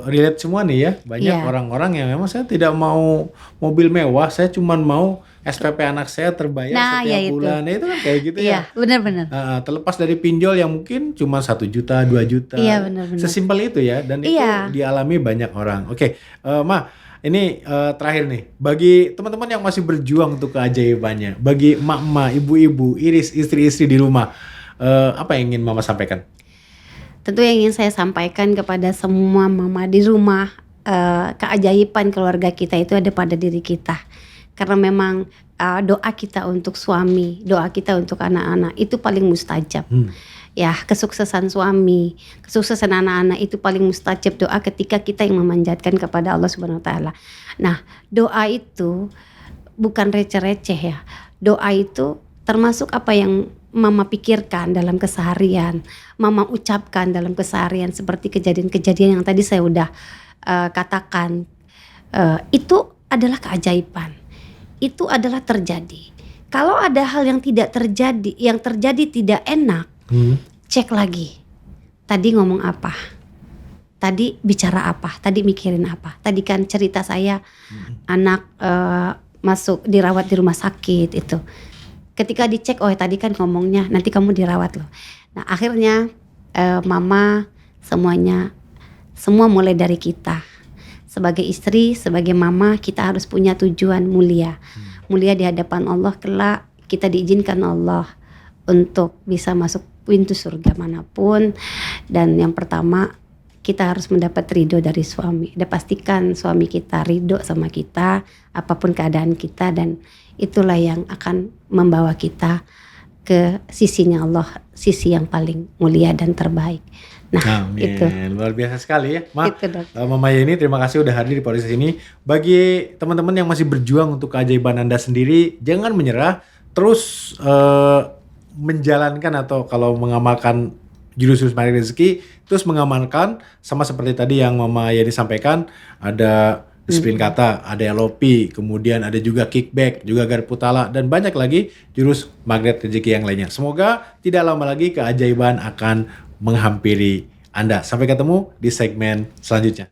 relate semua nih ya. Banyak orang-orang yang memang, saya tidak mau mobil mewah, saya cuma mau SPP anak saya terbayar setiap bulan. Itu kan kayak gitu ya. Benar-benar. Terlepas dari pinjol yang mungkin cuma 1 juta, 2 juta. Iya, benar-benar. Sesimpel itu ya, dan itu dialami banyak orang. Oke, Ma, ini terakhir nih, bagi teman-teman yang masih berjuang untuk keajaibannya, bagi emak-emak, ibu-ibu, Iris, istri-istri di rumah, apa yang ingin Mama sampaikan? Tentu yang ingin saya sampaikan kepada semua mama di rumah, keajaiban keluarga kita itu ada pada diri kita. Karena memang doa kita untuk suami, doa kita untuk anak-anak itu paling mustajab. Ya, kesuksesan suami, kesuksesan anak-anak itu paling mustajab doa ketika kita yang memanjatkan kepada Allah Subhanahu wa taala. Nah, doa itu bukan receh-receh ya. Doa itu termasuk apa yang Mama pikirkan dalam keseharian, Mama ucapkan dalam keseharian, seperti kejadian-kejadian yang tadi saya udah katakan. Itu adalah keajaiban. Itu adalah terjadi. Kalau ada hal yang tidak terjadi, yang terjadi tidak enak, cek lagi. Tadi ngomong apa? Tadi bicara apa? Tadi mikirin apa? Tadi kan cerita saya anak masuk dirawat di rumah sakit itu. Ketika dicek, oh tadi kan ngomongnya nanti kamu dirawat loh. Nah akhirnya Mama semua mulai dari kita. Sebagai istri, sebagai mama, kita harus punya tujuan mulia. Mulia di hadapan Allah, kelak kita diizinkan Allah untuk bisa masuk pintu surga manapun. Dan yang pertama, kita harus mendapat ridho dari suami. Dan pastikan suami kita ridho sama kita, apapun keadaan kita, dan itulah yang akan membawa kita ke sisinya Allah, sisi yang paling mulia dan terbaik. Nah, amin. Itu Luar biasa sekali ya, itu, Mama Yeni, terima kasih udah hadir di podcast ini. Bagi teman-teman yang masih berjuang untuk keajaiban Anda sendiri, jangan menyerah, terus menjalankan atau kalau mengamalkan jurus-jurus Marik Rezeki, terus mengamalkan sama seperti tadi yang Mama Yeni sampaikan, ada disiplin kata, ada LOP, kemudian ada juga kickback, juga garpu tala, dan banyak lagi jurus magnet rezeki yang lainnya. Semoga tidak lama lagi keajaiban akan menghampiri Anda. Sampai ketemu di segmen selanjutnya.